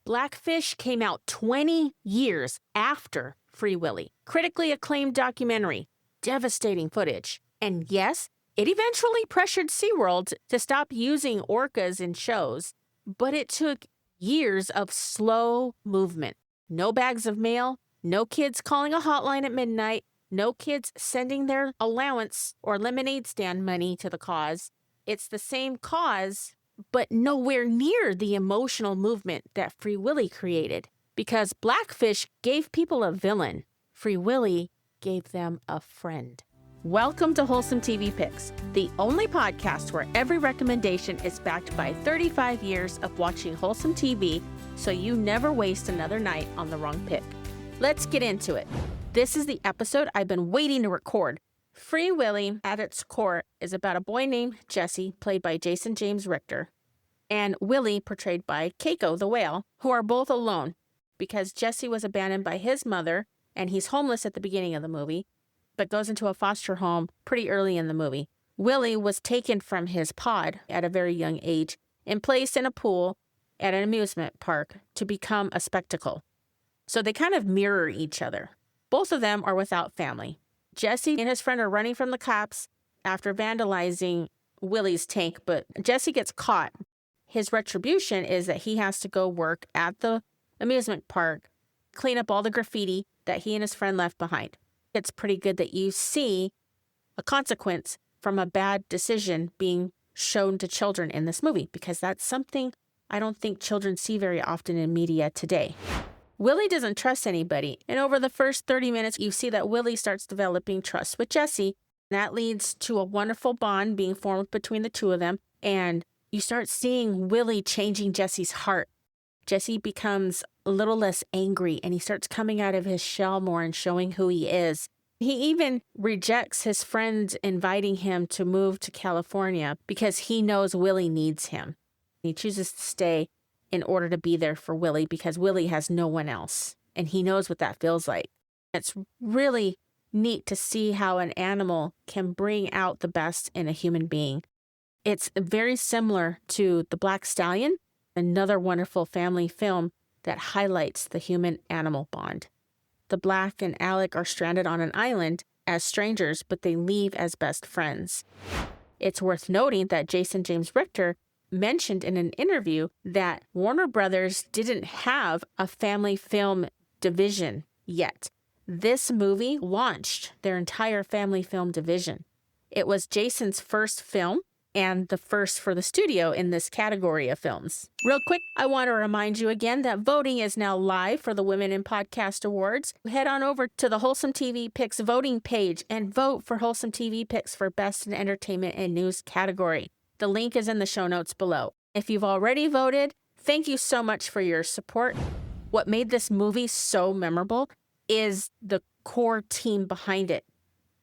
Blackfish came out 20 years after Free Willy. Critically acclaimed documentary, devastating footage. And yes, it eventually pressured SeaWorld to stop using orcas in shows, but it took years of slow movement. No bags of mail, no kids calling a hotline at midnight, no kids sending their allowance or lemonade stand money to the cause. It's the same cause, but nowhere near the emotional movement that Free Willy created. Because Blackfish gave people a villain, Free Willy gave them a friend. Welcome to Wholesome TV Picks, the only podcast where every recommendation is backed by 35 years of watching wholesome TV, so you never waste another night on the wrong pick. Let's get into it. This is the episode I've been waiting to record. Free Willy, at its core, is about a boy named Jesse, played by Jason James Richter, and Willy, portrayed by Keiko the whale, who are both alone because Jesse was abandoned by his mother, and he's homeless at the beginning of the movie, but goes into a foster home pretty early in the movie. Willy was taken from his pod at a very young age and placed in a pool at an amusement park to become a spectacle. So they kind of mirror each other. Both of them are without family. Jesse and his friend are running from the cops after vandalizing Willy's tank, but Jesse gets caught. His retribution is that he has to go work at the amusement park, clean up all the graffiti that he and his friend left behind. It's pretty good that you see a consequence from a bad decision being shown to children in this movie, because that's something I don't think children see very often in media today. Willy doesn't trust anybody, and over the first 30 minutes, you see that Willy starts developing trust with Jesse. That leads to a wonderful bond being formed between the two of them, and you start seeing Willy changing Jesse's heart. Jesse becomes a little less angry, and he starts coming out of his shell more and showing who he is. He even rejects his friends inviting him to move to California because he knows Willy needs him. He chooses to stay in order to be there for Willy because Willy has no one else, and he knows what that feels like. It's really neat to see how an animal can bring out the best in a human being. It's very similar to The Black Stallion, another wonderful family film that highlights the human-animal bond. The Black and Alec are stranded on an island as strangers, but they leave as best friends. It's worth noting that Jason James Richter mentioned in an interview that Warner Brothers didn't have a family film division yet. This movie launched their entire family film division. It was Jason's first film and the first for the studio in this category of films. Real quick, I want to remind you again that voting is now live for the Women in Podcast Awards. Head on over to the Wholesome TV Picks voting page and vote for Wholesome TV Picks for Best in Entertainment and News category. The link is in the show notes below. If you've already voted, thank you so much for your support. What made this movie so memorable is the core team behind it.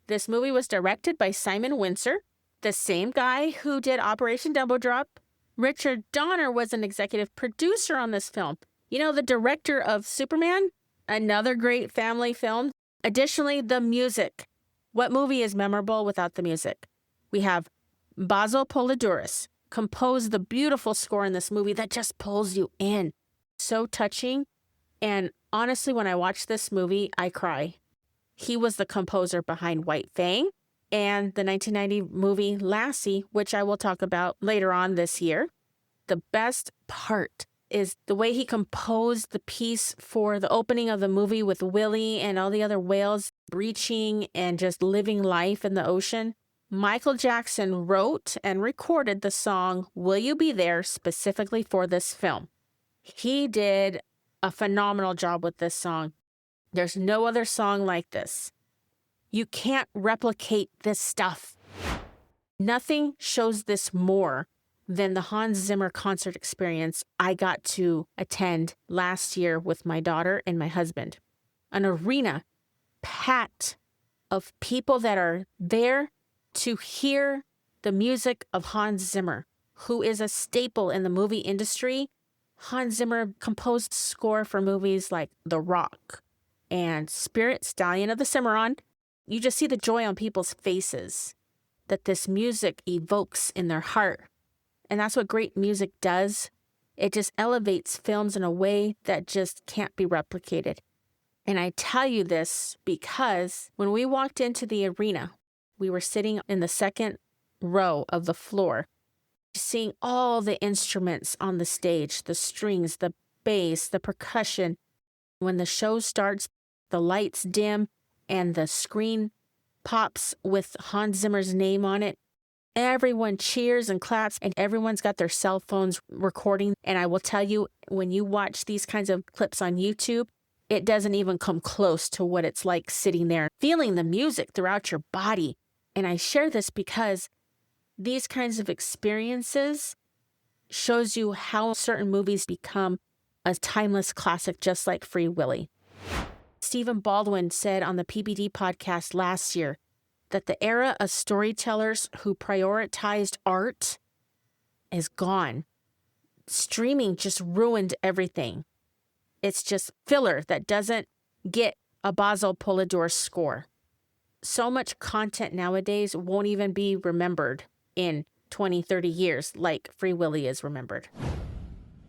This movie was directed by Simon Windsor, the same guy who did Operation Double Drop. Richard Donner was an executive producer on this film. You know, the director of Superman, another great family film. Additionally, the music. What movie is memorable without the music? We have Basil Polidouris composed the beautiful score in this movie that just pulls you in. So touching. And honestly, when I watch this movie, I cry. He was the composer behind White Fang and the 1990 movie Lassie, which I will talk about later on this year. The best part is the way he composed the piece for the opening of the movie with Willy and all the other whales breaching and just living life in the ocean. Michael Jackson wrote and recorded the song Will You Be There specifically for this film. He did a phenomenal job with this song. There's no other song like this. You can't replicate this stuff. Nothing shows this more than the Hans Zimmer concert experience I got to attend last year with my daughter and my husband. An arena packed of people that are there to hear the music of Hans Zimmer, who is a staple in the movie industry. Hans Zimmer composed score for movies like The Rock and Spirit, Stallion of the Cimarron. You just see the joy on people's faces that this music evokes in their heart. And that's what great music does. It just elevates films in a way that just can't be replicated. And I tell you this because when we walked into the arena, we were sitting in the second row of the floor, seeing all the instruments on the stage, the strings, the bass, the percussion. When the show starts, the lights dim and the screen pops with Hans Zimmer's name on it. Everyone cheers and claps, and everyone's got their cell phones recording. And I will tell you, when you watch these kinds of clips on YouTube, it doesn't even come close to what it's like sitting there, feeling the music throughout your body. And I share this because these kinds of experiences shows you how certain movies become a timeless classic, just like Free Willy. Stephen Baldwin said on the PBD podcast last year that the era of storytellers who prioritized art is gone. Streaming just ruined everything. It's just filler that doesn't get a Basil Polidor score. So much content nowadays won't even be remembered in 20, 30 years like Free Willy is remembered.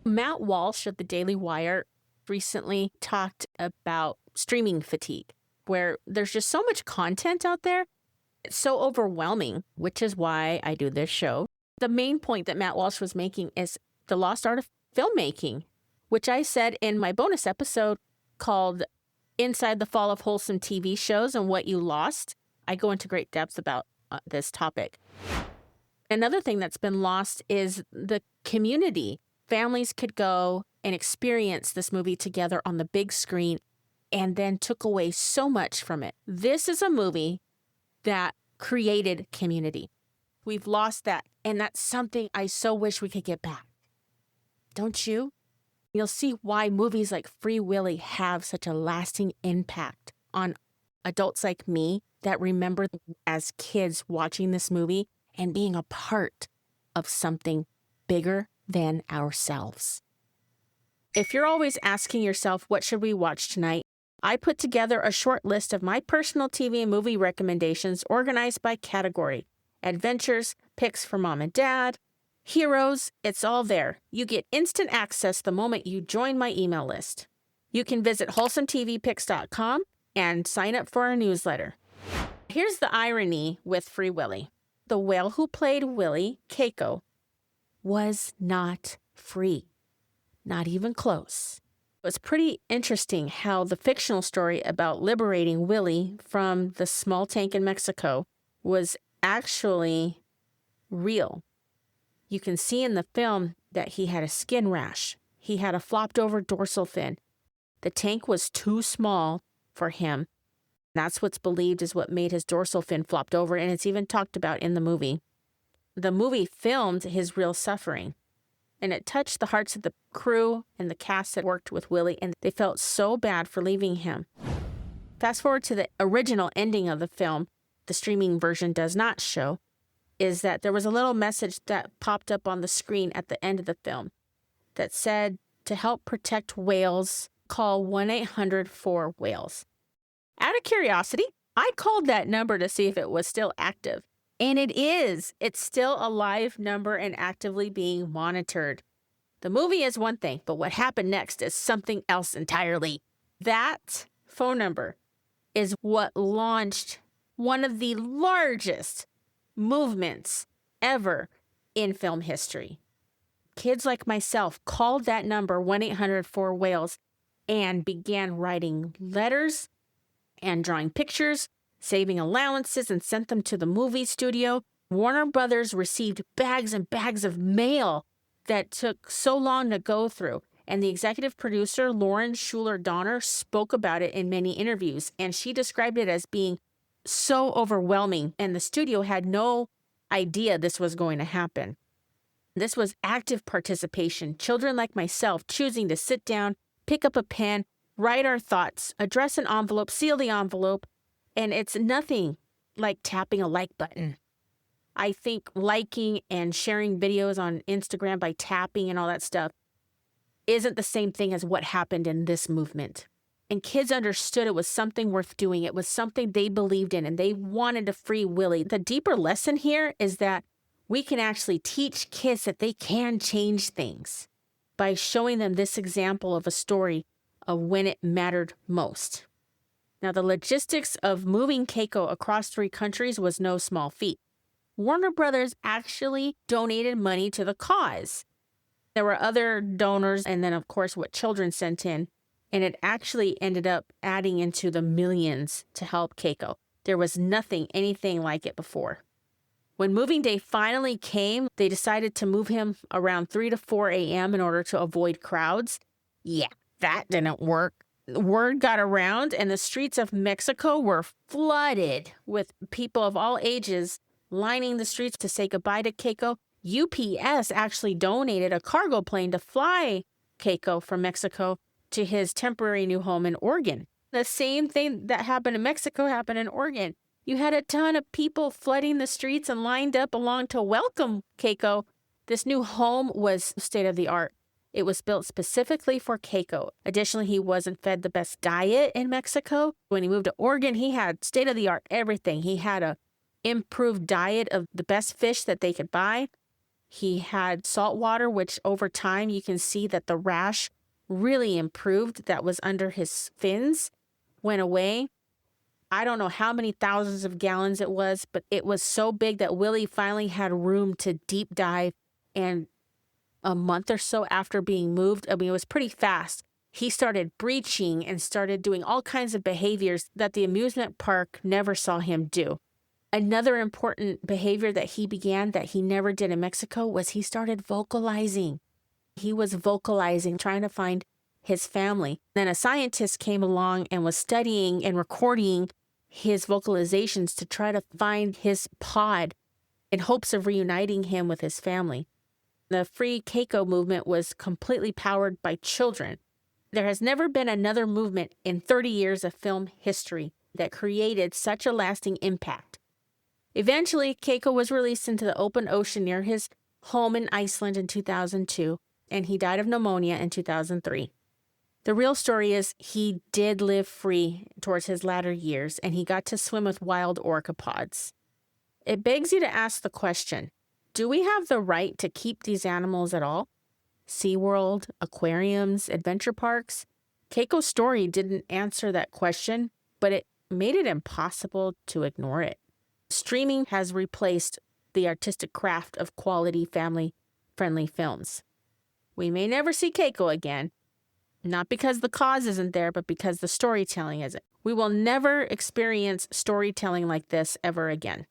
Matt Walsh of the Daily Wire recently talked about streaming fatigue, where there's just so much content out there. It's so overwhelming, which is why I do this show. The main point that Matt Walsh was making is the lost art of filmmaking, which I said in my bonus episode called Inside the Fall of Wholesome TV Shows and What You Lost. I go into great depth about this topic. Another thing that's been lost is the community. Families could go and experience this movie together on the big screen and then took away so much from it. This is a movie that created community. We've lost that, and that's something I so wish we could get back. Don't you? You'll see why movies like Free Willy have such a lasting impact on adults like me that remember as kids watching this movie and being a part of something bigger than ourselves. If you're always asking yourself, what should we watch tonight? I put together a short list of my personal TV and movie recommendations organized by category. Adventures, picks for mom and dad, heroes, it's all there. You get instant access the moment you join my email list. You can visit wholesometvpicks.com and sign up for our newsletter. Here's the irony with Free Willy. The whale who played Willy, Keiko, was not free. Not even close. It was pretty interesting how the fictional story about liberating Willy from the small tank in Mexico was actually real. You can see in the film that he had a skin rash. He had a flopped over dorsal fin. The tank was too small for him. That's what's believed is what made his dorsal fin flopped over, and it's even talked about in the movie. The movie filmed his real suffering, and it touched the hearts of the crew and the cast that worked with Willy, and they felt so bad for leaving him. Fast forward to the original ending of the film, the streaming version does not show, is that there was a little message that popped up on the screen at the end of the film that said, to help protect whales, call 1-800-4-WHALES. Out of curiosity, I called that number to see if it was still active. And it is. It's still a live number and actively being monitored. The movie is one thing, but what happened next is something else entirely. That phone number is what launched one of the largest movements ever in film history. Kids like myself called that number 1-800-4-WHALES and began writing letters and drawing pictures, saving allowances, and sent them to the movie studio. Warner Brothers received bags and bags of mail that took so long to go through. And the executive producer, Lauren Schuler Donner, spoke about it in many interviews, and she described it as being so overwhelming, and the studio had no idea this was going to happen. This was active participation, children like myself choosing to sit down, pick up a pen, write our thoughts, address an envelope, seal the envelope, and it's nothing like tapping a like button. I think liking and sharing videos on Instagram by tapping and all that stuff isn't the same thing as what happened in this movement. And kids understood it was something worth doing. It was something they believed in, and they wanted to free Willy. The deeper lesson here is that we can actually teach kids that they can change things. by showing them this example of a story of when it mattered most. Now, the logistics of moving Keiko across 3 countries was no small feat. Warner Brothers actually donated money to the cause. There were other donors, and then, of course, what children sent in, and it actually ended up adding into the millions to help Keiko. There was anything like it before. When moving day finally came, they decided to move him around 3 to 4 a.m. in order to avoid crowds. Yeah, that didn't work. Word got around, and the streets of Mexico were flooded with people of all ages lining the streets to say goodbye to Keiko. UPS actually donated a cargo plane to fly Keiko from Mexico to his temporary new home in Oregon. The same thing that happened in Mexico happened in Oregon. You had a ton of people flooding the streets and lined up along to welcome Keiko. This new home was state-of-the-art. It was built specifically for Keiko. Additionally, he wasn't fed the best diet in Mexico. When he moved to Oregon, he had state-of-the-art everything. He had a improved diet of the best fish that they could buy. He had salt water, which over time you can see that the rash really improved that was under his fins, went away. I don't know how many thousands of gallons it was, but it was so big that Willy finally had room to deep dive. And a month or so after being moved, it was pretty fast, he started breaching and started doing all kinds of behaviors that the amusement park never saw him do. Another important behavior that he began that he never did in Mexico was he started vocalizing. He was vocalizing, trying to find his family. Then a scientist came along and was studying and recording his vocalizations to try to find his pod in hopes of reuniting him with his family. The Free Keiko movement was completely powered by children. There has never been another movement in 30 years of film history that created such a lasting impact. Eventually, Keiko was released into the open ocean near his home in Iceland in 2002, and he died of pneumonia in 2003. The real story is he did live free towards his latter years, and he got to swim with wild orca pods. It begs you to ask the question, do we have the right to keep these animals at all? SeaWorld, aquariums, adventure parks? Keiko's story didn't answer that question, but it made it impossible to ignore it. Streaming has replaced the artistic craft of quality family-friendly films. We may never see Keiko again, not because the cause isn't there, but because the storytelling isn't. We will never experience storytelling like this ever again,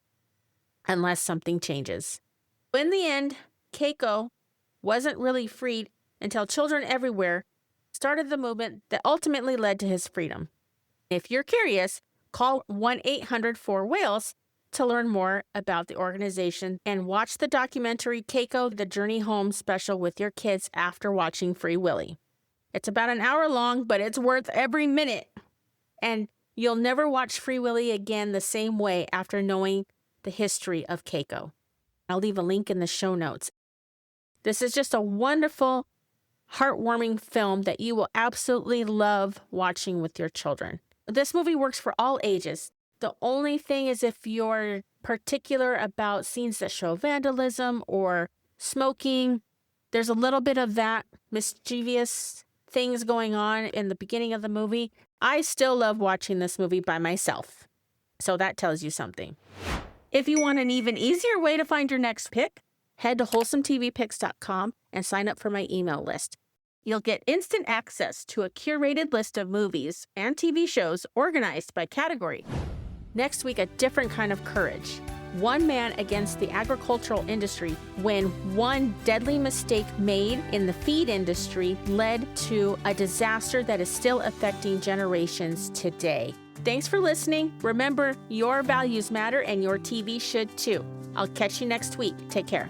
unless something changes. In the end, Keiko wasn't really freed until children everywhere started the movement that ultimately led to his freedom. If you're curious, call 1-800-4-WHALES to learn more about the organization and watch the documentary Keiko, The Journey Home special with your kids after watching Free Willy. It's about an hour long, but it's worth every minute. And you'll never watch Free Willy again the same way after knowing the history of Keiko. I'll leave a link in the show notes. This is just a wonderful, heartwarming film that you will absolutely love watching with your children. This movie works for all ages. The only thing is if you're particular about scenes that show vandalism or smoking, there's a little bit of that mischievous things going on in the beginning of the movie. I still love watching this movie by myself. So that tells you something. If you want an even easier way to find your next pick, head to wholesometvpicks.com and sign up for my email list. You'll get instant access to a curated list of movies and TV shows organized by category. Next week, a different kind of courage. One man against the agricultural industry when one deadly mistake made in the feed industry led to a disaster that is still affecting generations today. Thanks for listening. Remember, your values matter and your TV should too. I'll catch you next week. Take care.